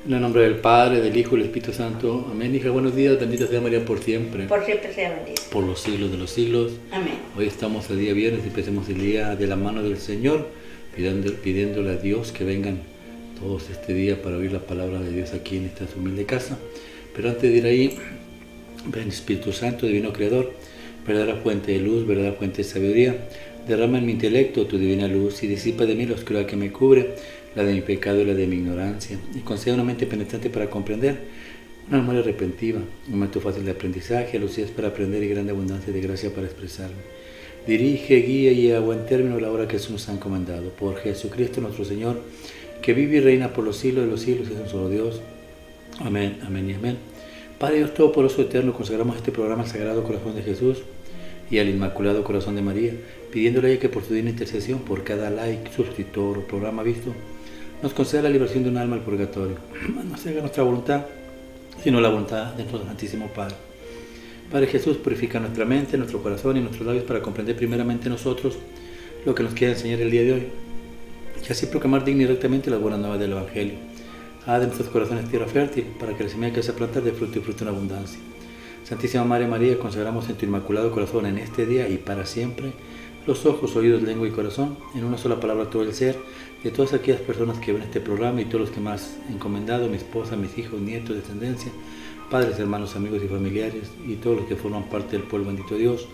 En el nombre del Padre, del Hijo y del Espíritu Santo. Amén. Hija, buenos días. Bendita sea María por siempre. Por siempre sea bendita. Por los siglos de los siglos. Amén. Hoy estamos el día viernes y empecemos el día de la mano del Señor, pidiéndole a Dios que vengan todos este día para oír la palabra de Dios aquí en esta humilde casa. Pero antes de ir ahí, ven Espíritu Santo, Divino Creador, verdadera fuente de luz, verdadera fuente de sabiduría. Derrama en mi intelecto tu divina luz y disipa de mí la oscuridad que me cubre, la de mi pecado y la de mi ignorancia, y concede una mente penetrante para comprender, una memoria repentiva, un momento fácil de aprendizaje, lucidez para aprender y grande abundancia de gracia para expresarme. Dirige, guía y a buen término la obra que Jesús nos ha encomendado. Por Jesucristo nuestro Señor, que vive y reina por los siglos de los siglos, es un solo Dios. Amén, amén y amén. Padre Dios Todopoderoso Eterno, consagramos este programa al Sagrado Corazón de Jesús y al Inmaculado Corazón de María, pidiéndole a ella que por su divina intercesión, por cada like, suscriptor o programa visto, nos conceda la liberación de un alma al purgatorio. No se haga nuestra voluntad, sino la voluntad de nuestro Santísimo Padre. Padre Jesús, purifica nuestra mente, nuestro corazón y nuestros labios para comprender primeramente nosotros lo que nos quiere enseñar el día de hoy, y así proclamar digna y rectamente las buenas nuevas del Evangelio. Haz de nuestros corazones tierra fértil, para que la semilla que se plantar dé fruto y fruto en abundancia. Santísima Madre María, consagramos en tu Inmaculado Corazón en este día y para siempre los ojos, oídos, lengua y corazón, en una sola palabra todo el ser, de todas aquellas personas que ven este programa y todos los que más encomendado, mi esposa, mis hijos, nietos, descendencia, padres, hermanos, amigos y familiares, y todos los que forman parte del pueblo bendito de Dios.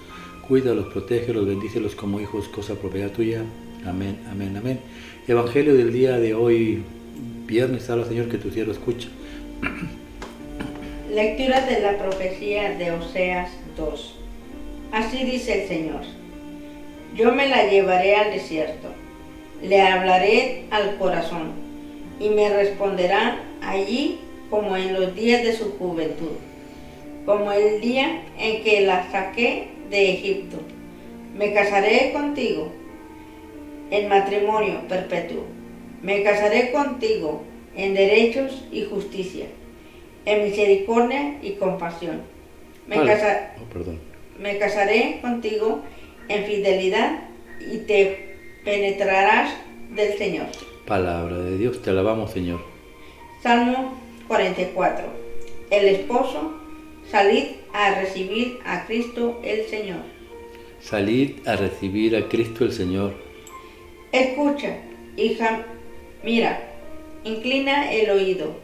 Cuídalos, protégelos, bendícelos como hijos, cosa propiedad tuya. Amén, amén, amén. Evangelio del día de hoy, viernes, habla Señor, que tu siervo escucha. Lectura de la profecía de Oseas 2. Así dice el Señor: yo me la llevaré al desierto, le hablaré al corazón, y me responderá allí como en los días de su juventud, como el día en que la saqué de Egipto. Me casaré contigo en matrimonio perpetuo, me casaré contigo en derechos y justicia, en misericordia y compasión. Me casaré contigo en fidelidad y te penetrarás del Señor. Palabra de Dios, te alabamos, Señor. Salmo 44. El esposo, salid a recibir a Cristo el Señor. Salid a recibir a Cristo el Señor. Escucha, hija, mira, inclina el oído,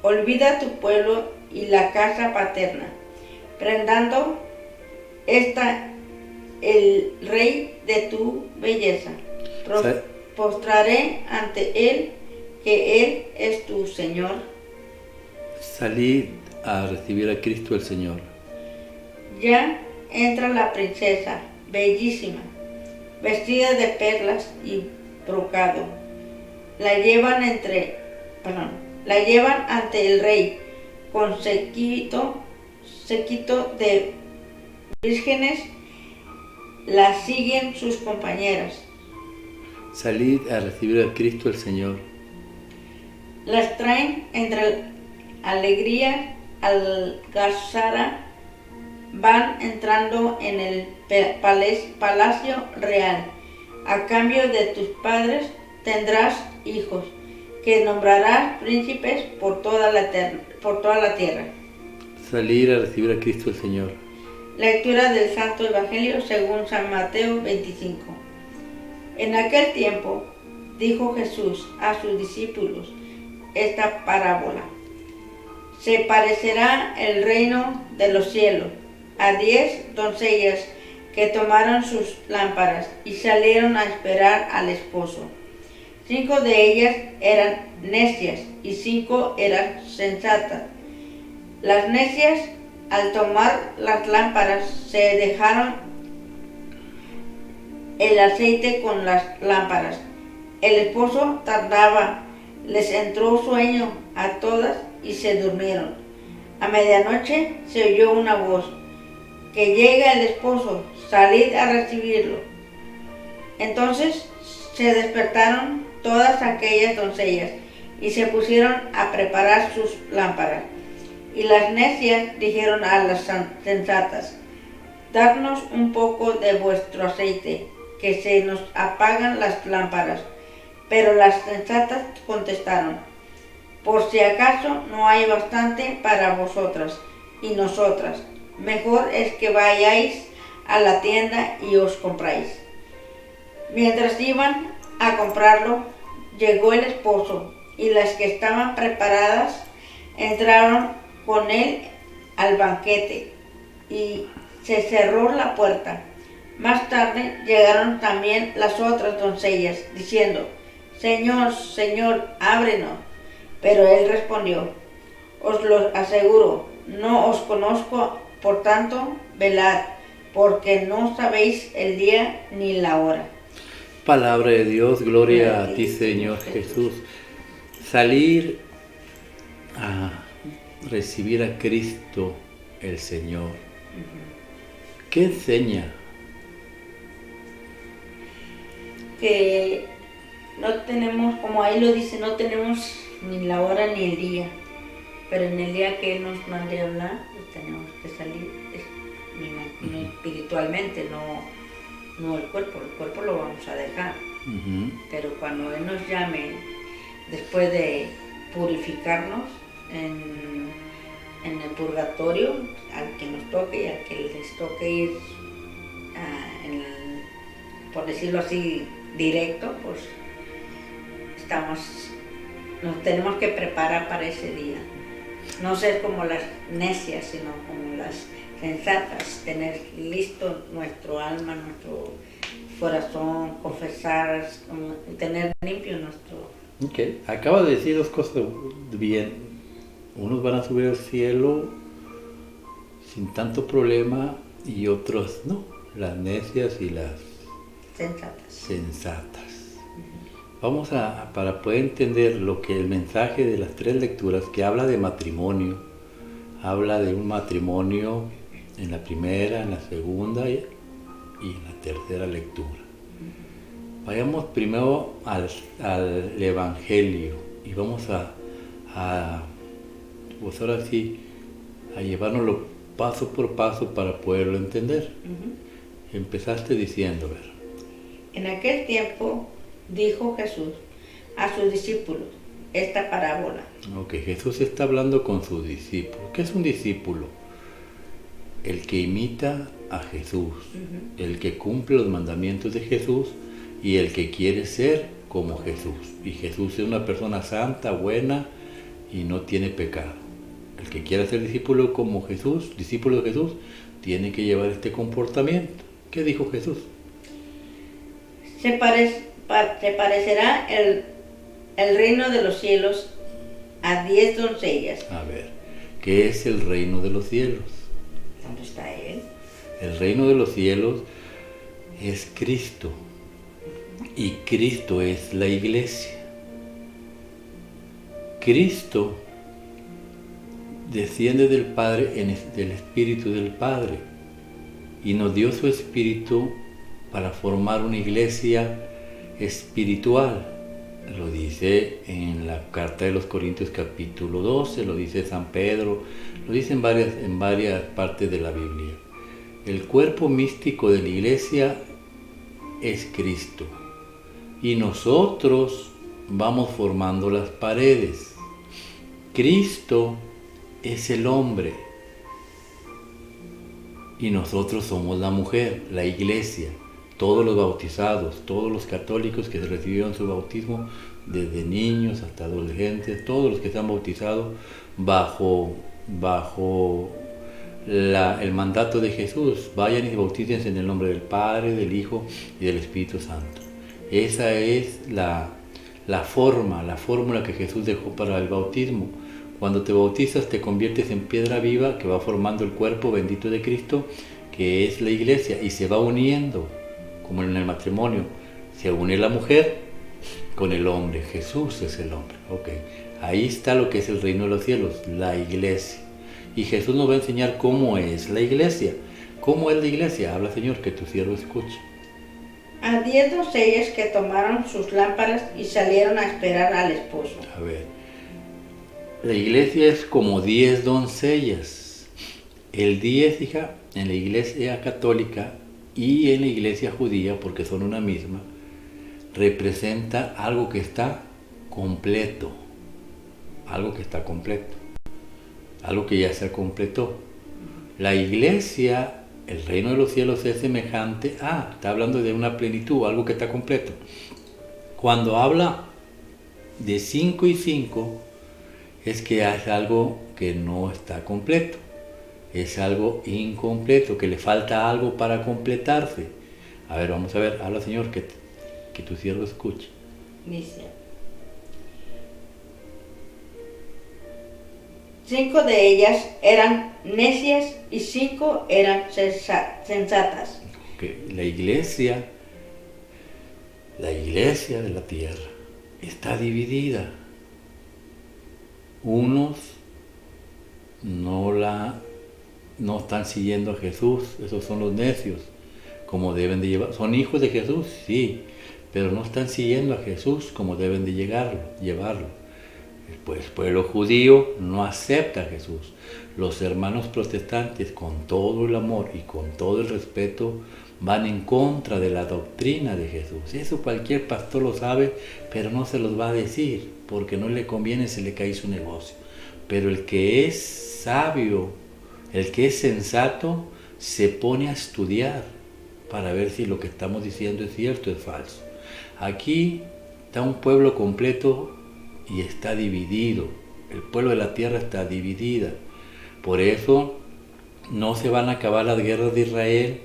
olvida tu pueblo y la casa paterna, prendando el rey de tu belleza. Postraré ante él, que él es tu Señor. Salid a recibir a Cristo el Señor. Ya entra la princesa, bellísima, vestida de perlas y brocado. La llevan ante el rey, con séquito de vírgenes, la siguen sus compañeras. Salid a recibir a Cristo el Señor. Las traen entre alegría, algazara, van entrando en el palacio real. A cambio de tus padres tendrás hijos, que nombrarás príncipes por toda la tierra. Salir a recibir a Cristo el Señor. Lectura del Santo Evangelio según San Mateo 25. En aquel tiempo dijo Jesús a sus discípulos esta parábola: se parecerá el reino de los cielos a 10 doncellas que tomaron sus lámparas y salieron a esperar al esposo. 5 de ellas eran necias y 5 eran sensatas. Las necias, al tomar las lámparas, se dejaron el aceite con las lámparas. El esposo tardaba, les entró sueño a todas y se durmieron. A medianoche se oyó una voz: que llega el esposo, salid a recibirlo. Entonces se despertaron todas aquellas doncellas y se pusieron a preparar sus lámparas. Y las necias dijeron a las sensatas: dadnos un poco de vuestro aceite, que se nos apagan las lámparas. Pero las sensatas contestaron: por si acaso no hay bastante para vosotras y nosotras. Mejor es que vayáis a la tienda y os compráis. Mientras iban a comprarlo, llegó el esposo, y las que estaban preparadas entraron con él al banquete, y se cerró la puerta. Más tarde llegaron también las otras doncellas, diciendo: Señor, Señor, ábrenos. Pero él respondió: Os lo aseguro, no os conozco, por tanto, velad, porque no sabéis el día ni la hora. Palabra de Dios, gloria a ti, Señor Jesús. Salir a recibir a Cristo el Señor. ¿Qué enseña? Que no tenemos, como ahí lo dice, no tenemos ni la hora ni el día, pero en el día que Él nos mande a hablar, pues tenemos que salir espiritualmente, no el cuerpo lo vamos a dejar, pero cuando Él nos llame, después de purificarnos en el purgatorio, al que nos toque y al que les toque ir, por decirlo así, directo, pues nos tenemos que preparar para ese día. No ser como las necias, sino como las sensatas, tener listo nuestro alma, nuestro corazón, confesar, tener limpio nuestro... Ok, acaba de decir dos cosas bien. Unos van a subir al cielo sin tanto problema y otros no, las necias y las sensatas. Vamos para poder entender lo que el mensaje de las tres lecturas, que habla de matrimonio, habla de un matrimonio en la primera, en la segunda y en la tercera lectura. Vayamos primero al Evangelio y vamos pues ahora sí, a llevárnoslo paso por paso para poderlo entender. Empezaste diciendo, a ver. En aquel tiempo dijo Jesús a sus discípulos esta parábola. Ok, Jesús está hablando con sus discípulos. ¿Qué es un discípulo? El que imita a Jesús, el que cumple los mandamientos de Jesús y el que quiere ser como Jesús. Y Jesús es una persona santa, buena y no tiene pecado. El que quiera ser discípulo como Jesús, discípulo de Jesús, tiene que llevar este comportamiento. ¿Qué dijo Jesús? Se parecerá el reino de los cielos a 10 doncellas. A ver, ¿qué es el reino de los cielos? ¿Dónde está Él? El reino de los cielos es Cristo. Y Cristo es la iglesia. Cristo desciende del Padre, del Espíritu del Padre, y nos dio su Espíritu para formar una iglesia espiritual. Lo dice en la carta de los Corintios capítulo 12, lo dice San Pedro, lo dice en varias partes de la Biblia. El cuerpo místico de la iglesia es Cristo, y nosotros vamos formando las paredes. Cristo es el hombre y nosotros somos la mujer, la iglesia. Todos los bautizados, todos los católicos que recibieron su bautismo, desde niños hasta adolescentes, todos los que se han bautizado bajo el mandato de Jesús, vayan y bautícense en el nombre del Padre, del Hijo y del Espíritu Santo. Esa es la fórmula que Jesús dejó para el bautismo. Cuando te bautizas te conviertes en piedra viva que va formando el cuerpo bendito de Cristo, que es la iglesia, y se va uniendo, como en el matrimonio. Se une la mujer con el hombre. Jesús es el hombre. Okay. Ahí está lo que es el reino de los cielos, la iglesia. Y Jesús nos va a enseñar cómo es la iglesia. ¿Cómo es la iglesia? Habla, Señor, que tu siervo escuche. A 10 doncellas que tomaron sus lámparas y salieron a esperar al esposo. A ver, la iglesia es como 10 doncellas. El 10, hija, en la iglesia católica y en la iglesia judía, porque son una misma, representa algo que está completo, algo que está completo, algo que ya se completó. La iglesia, el reino de los cielos es semejante a, está hablando de una plenitud, algo que está completo. Cuando habla de 5 y 5, es que es algo que no está completo, es algo incompleto, que le falta algo para completarse. A ver, vamos a ver, habla Señor, que tu siervo escuche. Dice, 5 de ellas eran necias y 5 eran sensatas. Okay. La iglesia de la tierra está dividida. Unos no están siguiendo a Jesús, esos son los necios, como deben de llevar. Son hijos de Jesús, sí, pero no están siguiendo a Jesús como deben de llevarlo. Pues el pueblo judío no acepta a Jesús. Los hermanos protestantes, con todo el amor y con todo el respeto, van en contra de la doctrina de Jesús. Eso cualquier pastor lo sabe, pero no se los va a decir, porque no le conviene, se le cae su negocio. Pero el que es sabio, el que es sensato, se pone a estudiar para ver si lo que estamos diciendo es cierto o es falso. Aquí está un pueblo completo y está dividido. El pueblo de la tierra está dividida. Por eso no se van a acabar las guerras de Israel,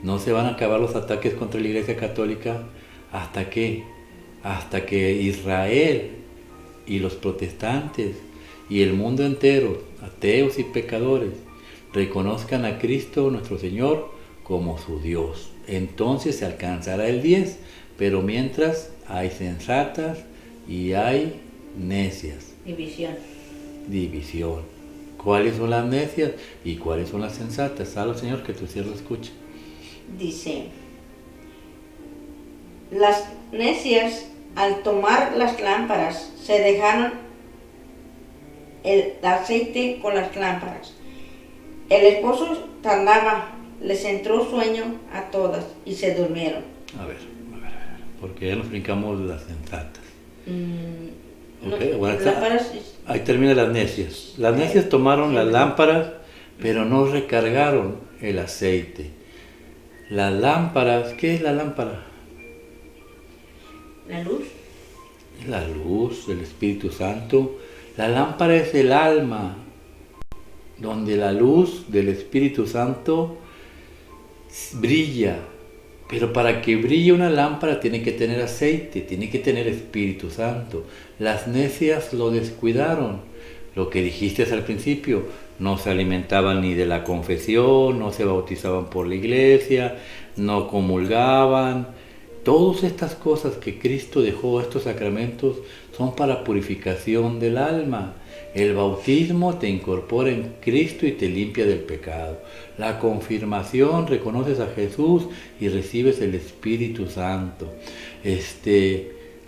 no se van a acabar los ataques contra la Iglesia Católica hasta que Israel y los protestantes y el mundo entero, ateos y pecadores, reconozcan a Cristo nuestro Señor como su Dios. Entonces se alcanzará el 10, pero mientras hay sensatas y hay necias. División. ¿Cuáles son las necias y cuáles son las sensatas? Habla, Señor, que tu siervo escuche. Dice, las necias al tomar las lámparas se dejaron el aceite con las lámparas. El esposo tardaba, les entró sueño a todas y se durmieron. A ver, porque ya nos brincamos las sensatas. Okay, No, bueno, lámparas, ahí termina las necias. Las necias tomaron las lámparas, pero no recargaron el aceite. Las lámparas, ¿qué es la lámpara? La luz. La luz del Espíritu Santo. La lámpara es el alma, donde la luz del Espíritu Santo brilla. Pero para que brille una lámpara tiene que tener aceite, tiene que tener Espíritu Santo. Las necias lo descuidaron. Lo que dijiste al principio, no se alimentaban ni de la confesión, no se bautizaban por la iglesia, no comulgaban. Todas estas cosas que Cristo dejó, estos sacramentos, son para purificación del alma. El bautismo te incorpora en Cristo y te limpia del pecado. La confirmación, reconoces a Jesús y recibes el Espíritu Santo.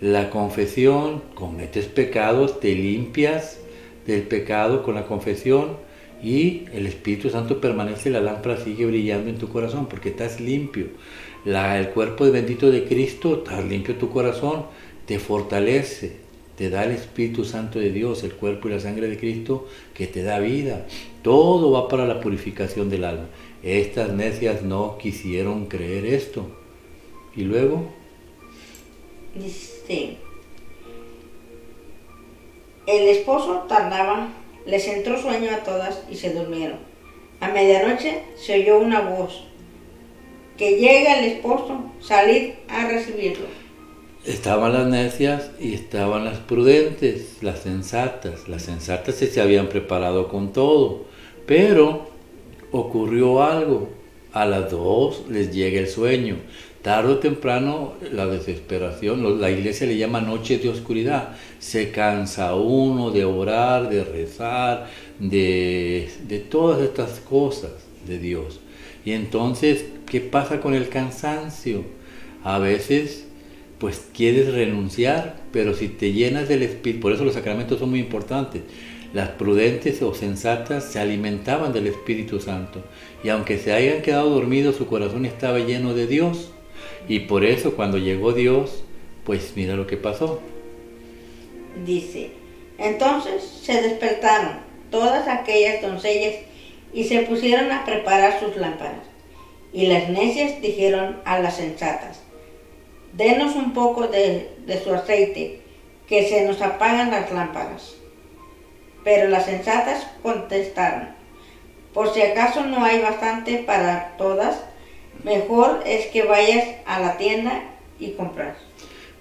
La confesión, cometes pecados, te limpias del pecado con la confesión y el Espíritu Santo permanece, la lámpara sigue brillando en tu corazón porque estás limpio. El cuerpo bendito de Cristo, estás limpio tu corazón, te fortalece, te da el Espíritu Santo de Dios, el cuerpo y la sangre de Cristo que te da vida. Todo va para la purificación del alma. Estas necias no quisieron creer esto. Y luego dice, el esposo tardaba, les entró sueño a todas y se durmieron. A medianoche se oyó una voz, que llega el esposo, salid a recibirlo. Estaban las necias y estaban las prudentes, las sensatas. Las sensatas se habían preparado con todo, pero ocurrió algo. A las 2 les llega el sueño. Tarde o temprano la desesperación, la iglesia le llama noches de oscuridad. Se cansa uno de orar, de rezar, de todas estas cosas de Dios. Y entonces, ¿qué pasa con el cansancio? A veces, pues quieres renunciar, pero si te llenas del Espíritu, por eso los sacramentos son muy importantes. Las prudentes o sensatas se alimentaban del Espíritu Santo. Y aunque se hayan quedado dormidos, su corazón estaba lleno de Dios. Y por eso cuando llegó Dios, pues mira lo que pasó. Dice, Entonces se despertaron todas aquellas doncellas y se pusieron a preparar sus lámparas. Y las necias dijeron a las sensatas: denos un poco de su aceite, que se nos apagan las lámparas. Pero las sensatas contestaron: por si acaso no hay bastante para todas, mejor es que vayas a la tienda y comprar.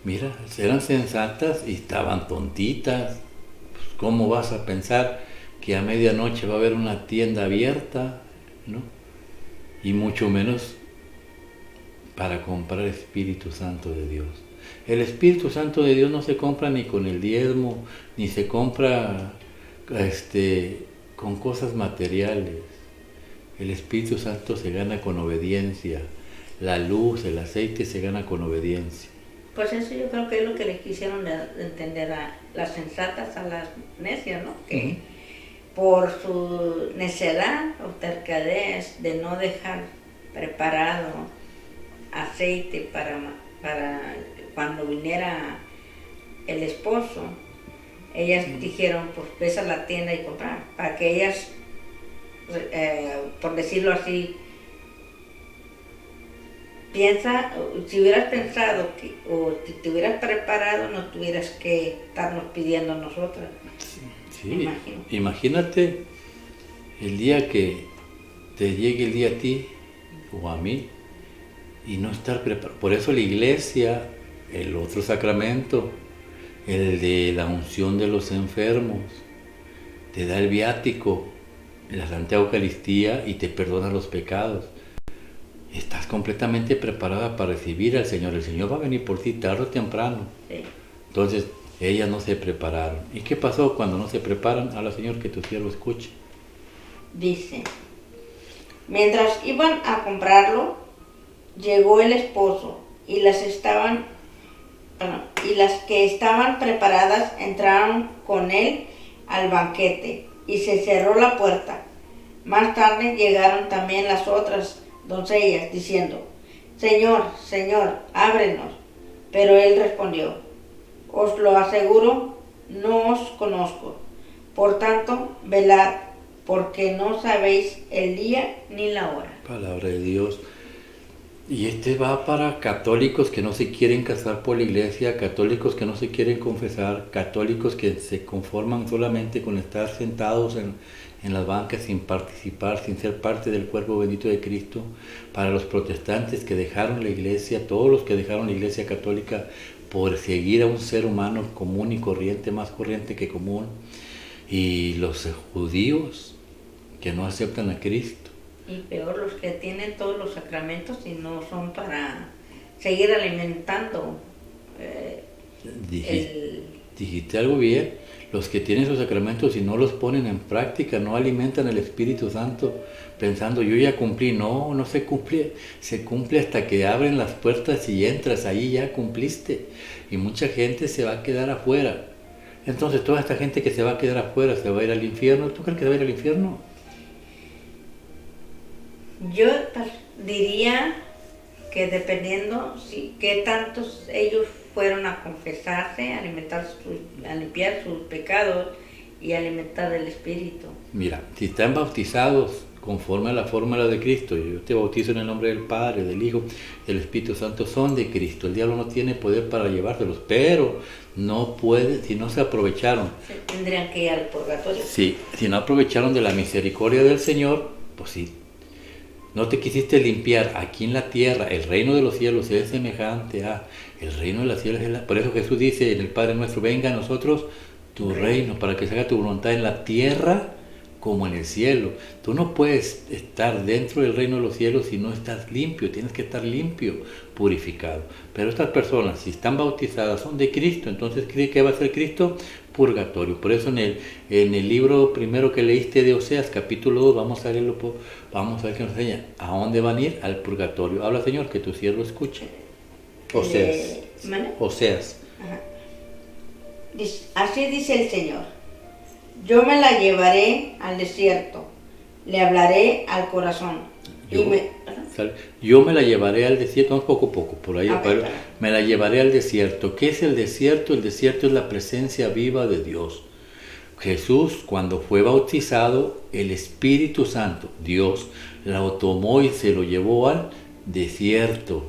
Mira, eran sensatas y estaban tontitas. Pues, ¿cómo vas a pensar que a medianoche va a haber una tienda abierta, ¿no? Y mucho menos para comprar el Espíritu Santo de Dios. El Espíritu Santo de Dios no se compra ni con el diezmo, ni se compra con cosas materiales. El Espíritu Santo se gana con obediencia. La luz, el aceite se gana con obediencia. Pues eso yo creo que es lo que les quisieron entender a las sensatas, a las necias, ¿no? Que por su necedad o tercadez de no dejar preparado aceite para cuando viniera el esposo, ellas dijeron: pues ves a la tienda y comprar, para que ellas, por decirlo así, piensa, si hubieras pensado o si te hubieras preparado, no tuvieras que estarnos pidiendo a nosotras. Sí, imagínate el día que te llegue el día a ti o a mí y no estar preparado. Por eso la iglesia, el otro sacramento, el de la unción de los enfermos, te da el viático, la Santa Eucaristía, y te perdona los pecados. Estás completamente preparada para recibir al Señor. El Señor va a venir por ti tarde o temprano. Sí. Entonces, ellas no se prepararon. ¿Y qué pasó cuando no se preparan? Habla, Señor, que tu siervo escuche. Dice: mientras iban a comprarlo, llegó el esposo, y las que estaban preparadas entraron con él al banquete, y se cerró la puerta. Más tarde llegaron también las otras doncellas, diciendo: Señor, Señor, ábrenos. Pero él respondió: os lo aseguro, no os conozco. Por tanto, velad, porque no sabéis el día ni la hora. Palabra de Dios. Y va para católicos que no se quieren casar por la iglesia, católicos que no se quieren confesar, católicos que se conforman solamente con estar sentados en las bancas sin participar, sin ser parte del cuerpo bendito de Cristo. Para los protestantes que dejaron la iglesia, todos los que dejaron la iglesia católica por seguir a un ser humano común y corriente, más corriente que común. Y los judíos que no aceptan a Cristo. Y peor, los que tienen todos los sacramentos y no son para seguir alimentando. Dijiste algo bien. Los que tienen sus sacramentos y no los ponen en práctica, no alimentan el Espíritu Santo pensando: yo ya cumplí. No, no se cumple. Se cumple hasta que abren las puertas y entras. Ahí ya cumpliste. Y mucha gente se va a quedar afuera. Entonces toda esta gente que se va a quedar afuera se va a ir al infierno. ¿Tú crees que se va a ir al infierno? Yo diría que dependiendo qué tantos ellos fueron a confesarse, a limpiar sus pecados y alimentar el Espíritu. Mira, si están bautizados conforme a la fórmula de Cristo, yo te bautizo en el nombre del Padre, del Hijo, del Espíritu Santo, son de Cristo. El diablo no tiene poder para llevárselos, pero no puede, si no se aprovecharon. Tendrían que ir al purgatorio. Sí, si no aprovecharon de la misericordia del Señor, pues sí. No te quisiste limpiar aquí en la tierra. El reino de los cielos es semejante a el reino de las cielos. Por eso Jesús dice en el Padre Nuestro: venga a nosotros tu reino, para que se haga tu voluntad en la tierra como en el cielo. Tú no puedes estar dentro del reino de los cielos si no estás limpio. Tienes que estar limpio, purificado. Pero estas personas, si están bautizadas, son de Cristo. Entonces, ¿qué va a ser Cristo? Purgatorio. Por eso en el libro primero que leíste de Oseas, capítulo 2, vamos a leerlo, vamos a ver qué nos enseña. ¿A dónde van a ir? Al purgatorio. Habla, Señor, que tu siervo escuche. Oseas. Oseas. Ajá. Así dice el Señor: yo me la llevaré al desierto, le hablaré al corazón. Yo me la llevaré al desierto, no, poco a poco, por ahí. Me la llevaré al desierto. ¿Qué es el desierto? El desierto es la presencia viva de Dios. Jesús, cuando fue bautizado, el Espíritu Santo, Dios, lo tomó y se lo llevó al desierto.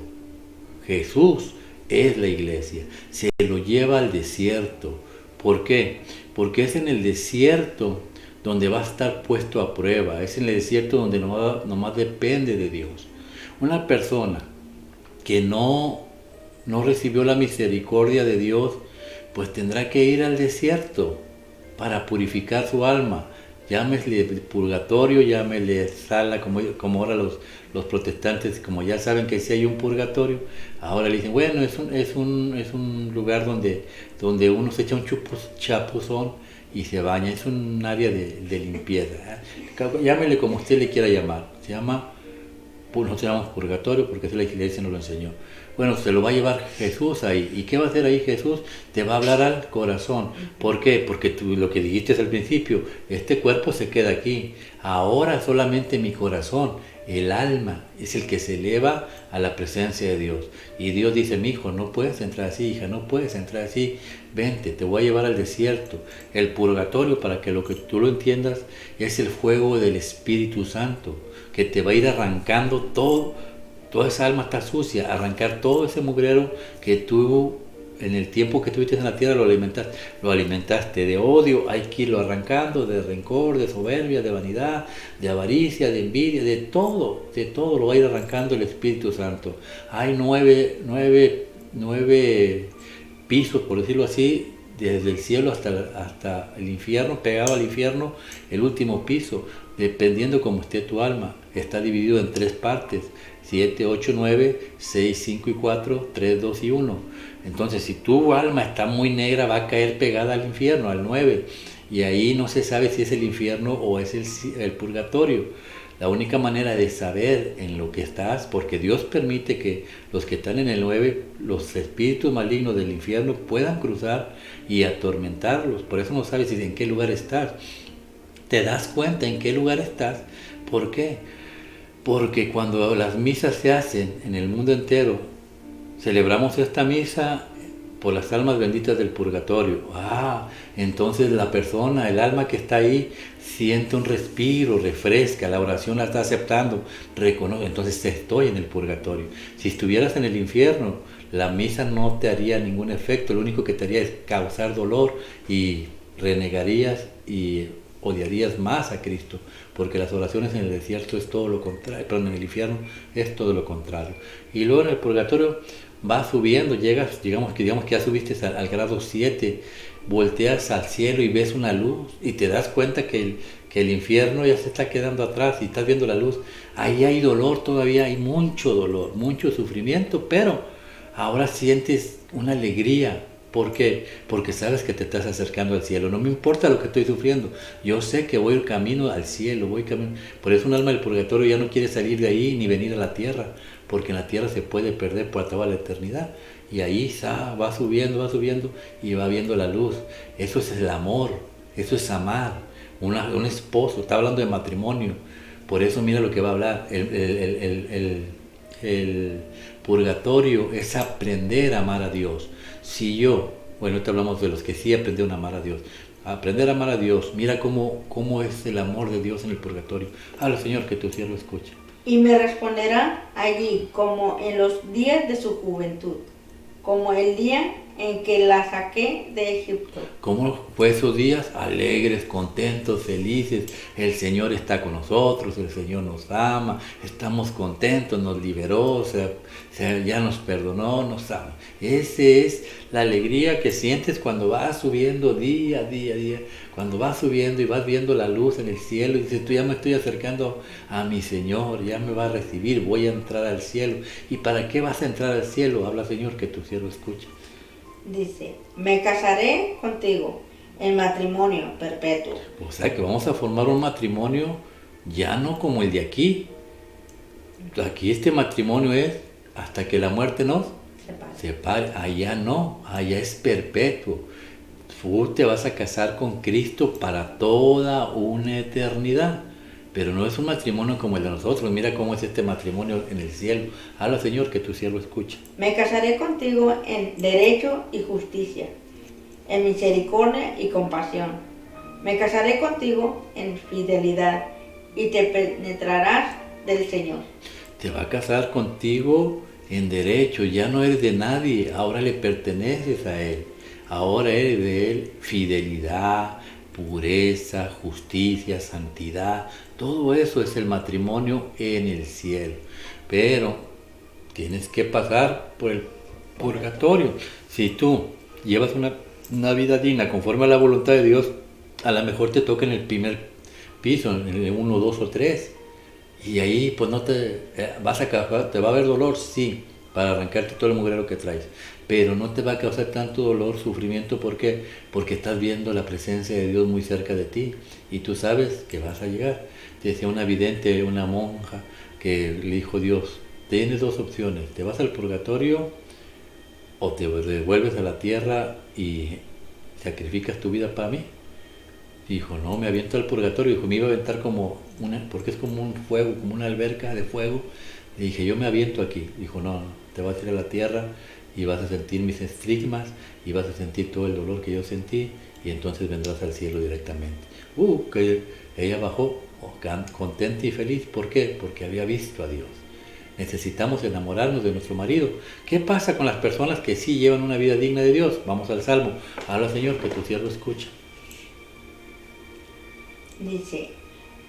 Jesús es la iglesia, se lo lleva al desierto. ¿Por qué? Porque es en el desierto donde va a estar puesto a prueba, es en el desierto donde nomás depende de Dios. Una persona que no recibió la misericordia de Dios, pues tendrá que ir al desierto para purificar su alma. Llámele purgatorio, llámele sala, como ahora los protestantes, como ya saben que sí hay un purgatorio, ahora le dicen, bueno, es un lugar donde uno se echa un chapuzón y se baña, es un área de limpieza. Llámele como usted le quiera llamar, nosotros llamamos purgatorio porque eso la iglesia nos lo enseñó. Bueno, se lo va a llevar Jesús ahí. ¿Y qué va a hacer ahí Jesús? Te va a hablar al corazón. ¿Por qué? Porque tú, lo que dijiste al principio, este cuerpo se queda aquí. Ahora solamente mi corazón, el alma, es el que se eleva a la presencia de Dios. Y Dios dice, mi hijo, no puedes entrar así, hija, no puedes entrar así. Vente, te voy a llevar al desierto. El purgatorio, para que tú lo entiendas, es el fuego del Espíritu Santo, que te va a ir arrancando toda esa alma está sucia, arrancar todo ese mugrero que tú en el tiempo que estuviste en la tierra lo alimentaste de odio, hay que irlo arrancando, de rencor, de soberbia, de vanidad, de avaricia, de envidia, de todo lo va a ir arrancando el Espíritu Santo. Hay nueve pisos, por decirlo así, desde el cielo hasta el infierno, pegado al infierno, el último piso, dependiendo cómo esté tu alma. Está dividido en 3 partes, 7, 8, 9, 6, 5 y 4, 3, 2 y 1. Entonces, si tu alma está muy negra, va a caer pegada al infierno, al 9. Y ahí no se sabe si es el infierno o es el purgatorio. La única manera de saber en lo que estás, porque Dios permite que los que están en el 9, los espíritus malignos del infierno puedan cruzar y atormentarlos. Por eso no sabes en qué lugar estás. Te das cuenta en qué lugar estás. ¿Por qué? Porque cuando las misas se hacen en el mundo entero, celebramos esta misa por las almas benditas del purgatorio. Entonces la persona, el alma que está ahí, siente un respiro, refresca, la oración la está aceptando, reconoce, entonces estoy en el purgatorio. Si estuvieras en el infierno, la misa no te haría ningún efecto, lo único que te haría es causar dolor y renegarías y odiarías más a Cristo, porque las oraciones en el desierto es todo lo contrario, perdón, en el infierno es todo lo contrario. Y luego en el purgatorio vas subiendo, digamos que ya subiste al grado 7, volteas al cielo y ves una luz y te das cuenta que el infierno ya se está quedando atrás y estás viendo la luz. Ahí hay dolor todavía, hay mucho dolor, mucho sufrimiento, pero ahora sientes una alegría. ¿Por qué? Porque sabes que te estás acercando al cielo. No me importa lo que estoy sufriendo. Yo sé que voy camino al cielo, Por eso un alma del purgatorio ya no quiere salir de ahí ni venir a la tierra, porque en la tierra se puede perder por toda la eternidad. Y ahí va subiendo y va viendo la luz. Eso es el amor, eso es amar. Un esposo, está hablando de matrimonio. Por eso mira lo que va a hablar. El purgatorio es aprender a amar a Dios. Si te hablamos de los que sí aprendieron a amar a Dios. Aprender a amar a Dios, mira cómo es el amor de Dios en el purgatorio. Habla, Señor, que tu siervo escucha. Y me responderá allí como en los días de su juventud, como el día en que la saqué de Egipto. ¿Cómo fue esos días? Alegres, contentos, felices. El Señor está con nosotros, el Señor nos ama, estamos contentos, nos liberó, ya nos perdonó, nos ama. Esa es la alegría que sientes cuando vas subiendo día a día. Cuando vas subiendo y vas viendo la luz en el cielo y dices, tú ya me estoy acercando a mi Señor, ya me va a recibir, voy a entrar al cielo. ¿Y para qué vas a entrar al cielo? Habla, Señor, que tu siervo escucha. Dice, me casaré contigo en matrimonio perpetuo. O sea que vamos a formar un matrimonio ya no como el de aquí. Aquí este matrimonio es hasta que la muerte nos separe. Allá no, allá es perpetuo. Tú te vas a casar con Cristo para toda una eternidad. Pero no es un matrimonio como el de nosotros. Mira cómo es este matrimonio en el cielo. Habla, Señor, que tu siervo escucha. Me casaré contigo en derecho y justicia, en misericordia y compasión, Me casaré contigo en fidelidad y te penetrarás del Señor. Te va a casar contigo en derecho, ya no eres de nadie, ahora le perteneces a Él. Ahora eres de Él fidelidad, pureza, justicia, santidad. Todo eso es el matrimonio en el cielo. Pero tienes que pasar por el purgatorio. Si tú llevas una vida digna conforme a la voluntad de Dios, a lo mejor te toca en el primer piso, en el 1, 2 o 3. Y ahí pues no te vas a causar, te va a haber dolor, sí, para arrancarte todo el mugrero que traes, pero no te va a causar tanto dolor, sufrimiento. ¿Por qué? Porque estás viendo la presencia de Dios muy cerca de ti y tú sabes que vas a llegar. Te decía una vidente, una monja, que le dijo Dios, tienes dos opciones, te vas al purgatorio o te devuelves a la tierra y sacrificas tu vida para mí. Dijo, no, me aviento al purgatorio. Dijo, me iba a aventar porque es como un fuego, como una alberca de fuego. Le dije, yo me aviento aquí. Dijo, no, te vas a ir a la tierra y vas a sentir mis estigmas y vas a sentir todo el dolor que yo sentí y entonces vendrás al cielo directamente. Que ella bajó contenta y feliz. ¿Por qué? Porque había visto a Dios. Necesitamos enamorarnos de nuestro marido. ¿Qué pasa con las personas que sí llevan una vida digna de Dios? Vamos al Salmo. Habla, Señor, que tu siervo escucha. Dice,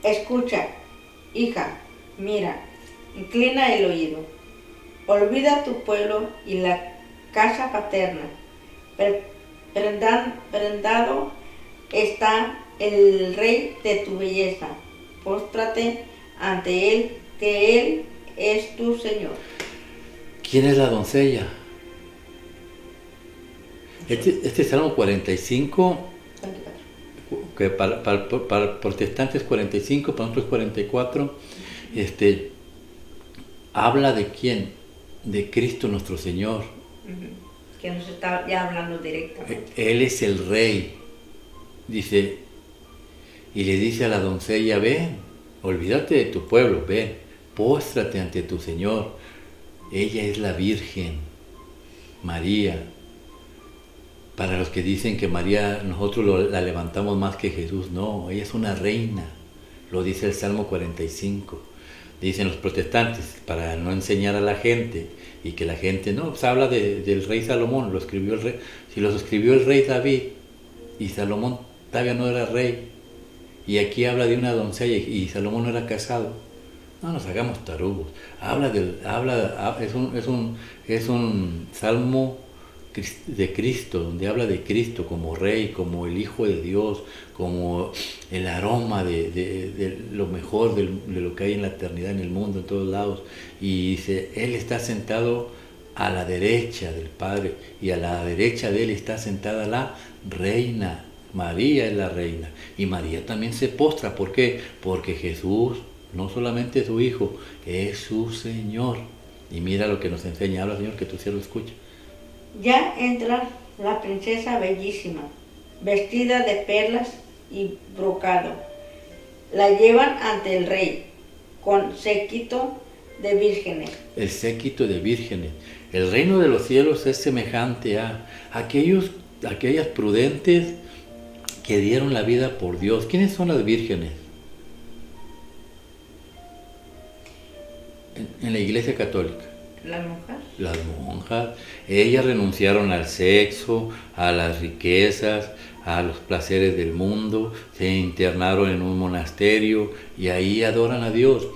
escucha, hija, mira, inclina el oído, olvida tu pueblo y la casa paterna. Prendado está el rey de tu belleza, póstrate ante él, que él es tu Señor. ¿Quién es la doncella? Este Salmo 45... que para protestantes 45, para nosotros 44, habla de quién, de Cristo nuestro Señor. Que nos está ya hablando directamente. Él es el Rey, dice, y le dice a la doncella, ven, olvídate de tu pueblo, ven, póstrate ante tu Señor. Ella es la Virgen, María. Para los que dicen que María, nosotros la levantamos más que Jesús, no, ella es una reina, lo dice el Salmo 45. Dicen los protestantes, para no enseñar a la gente, y que la gente, no, pues habla del rey Salomón, lo escribió el rey, si los escribió el rey David, y Salomón todavía no era rey, y aquí habla de una doncella, y Salomón no era casado. No nos hagamos tarugos, es un salmo de Cristo, donde habla de Cristo como Rey, como el Hijo de Dios, como el aroma de lo mejor de lo que hay en la eternidad, en el mundo, en todos lados. Y dice, Él está sentado a la derecha del Padre, y a la derecha de Él está sentada la Reina. María es la Reina, y María también se postra. ¿Por qué? Porque Jesús no solamente es su Hijo, es su Señor. Y mira lo que nos enseña. Habla, Señor, que tu siervo escucha. Ya entra la princesa bellísima, vestida de perlas y brocado. La llevan ante el rey, con séquito de vírgenes. El séquito de vírgenes. El reino de los cielos es semejante a aquellas prudentes que dieron la vida por Dios. ¿Quiénes son las vírgenes? En la Iglesia Católica. ¿Las monjas? Las monjas. Ellas renunciaron al sexo, a las riquezas, a los placeres del mundo, se internaron en un monasterio y ahí adoran a Dios.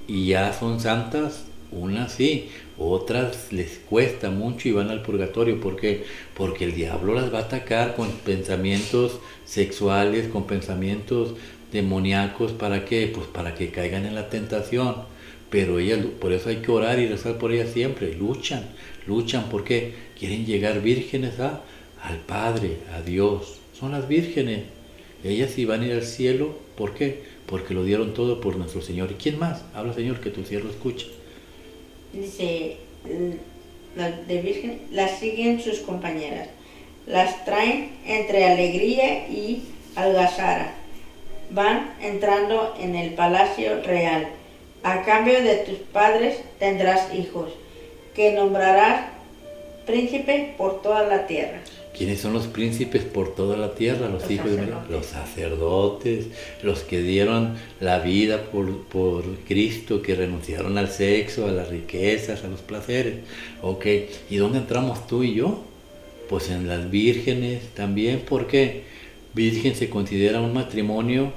Y ya son santas, unas sí, otras les cuesta mucho y van al purgatorio. ¿Por qué? Porque el diablo las va a atacar con pensamientos sexuales, con pensamientos demoníacos. ¿Para qué? Pues para que caigan en la tentación. Pero ellas, por eso hay que orar y rezar por ellas siempre. Luchan porque quieren llegar vírgenes al Padre, a Dios. Son las vírgenes. Ellas sí van a ir al cielo. ¿Por qué? Porque lo dieron todo por nuestro Señor. ¿Y quién más? Habla, Señor, que tu siervo escucha. Dice, las de virgen las siguen sus compañeras. Las traen entre alegría y algazara. Van entrando en el palacio real. A cambio de tus padres tendrás hijos, que nombrarás príncipe por toda la tierra. ¿Quiénes son los príncipes por toda la tierra? Los hijos de María. Los sacerdotes, los que dieron la vida por Cristo, que renunciaron al sexo, a las riquezas, a los placeres. Ok, ¿y dónde entramos tú y yo? Pues en las vírgenes también. ¿Por qué? Virgen se considera un matrimonio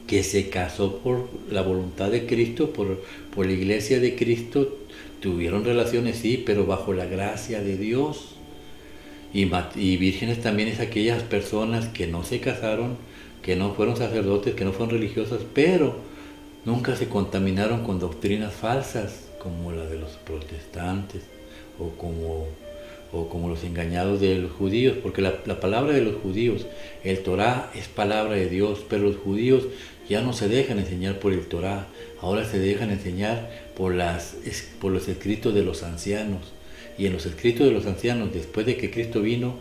que se casó por la voluntad de Cristo, por la iglesia de Cristo. Tuvieron relaciones, sí, pero bajo la gracia de Dios. Y vírgenes también es aquellas personas que no se casaron, que no fueron sacerdotes, que no fueron religiosas, pero nunca se contaminaron con doctrinas falsas, como la de los protestantes o como los engañados de los judíos, porque la palabra de los judíos, el Torá es palabra de Dios, pero los judíos ya no se dejan enseñar por el Torá, ahora se dejan enseñar por los escritos de los ancianos. Y en los escritos de los ancianos, después de que Cristo vino,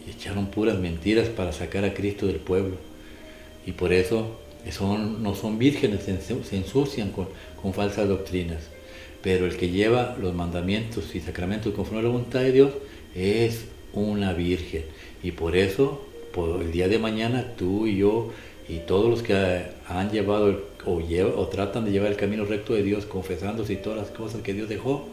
echaron puras mentiras para sacar a Cristo del pueblo. Y por eso no son vírgenes, se ensucian con falsas doctrinas. Pero el que lleva los mandamientos y sacramentos conforme a la voluntad de Dios es una virgen. Y por eso, por el día de mañana, tú y yo y todos los que han llevado o tratan de llevar el camino recto de Dios, confesándose y todas las cosas que Dios dejó,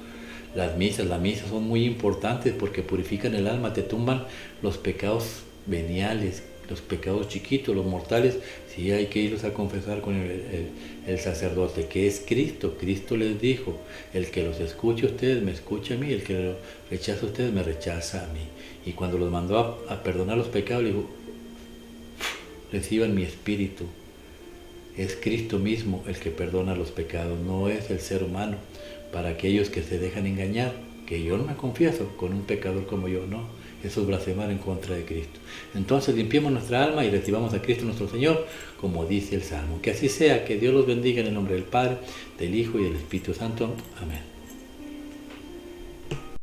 las misas son muy importantes porque purifican el alma, te tumban los pecados veniales, los pecados chiquitos, los mortales. Sí, hay que irlos a confesar con el sacerdote, que es Cristo. Cristo les dijo: el que los escuche a ustedes me escucha a mí, el que los rechaza a ustedes me rechaza a mí. Y cuando los mandó a perdonar los pecados, le dijo: reciban mi espíritu. Es Cristo mismo el que perdona los pecados, no es el ser humano. Para aquellos que se dejan engañar, que yo no me confieso con un pecador como yo, no, eso es blasfemar en contra de Cristo. Entonces limpiemos nuestra alma y recibamos a Cristo nuestro Señor, como dice el Salmo. Que así sea, que Dios los bendiga en el nombre del Padre, del Hijo y del Espíritu Santo. Amén.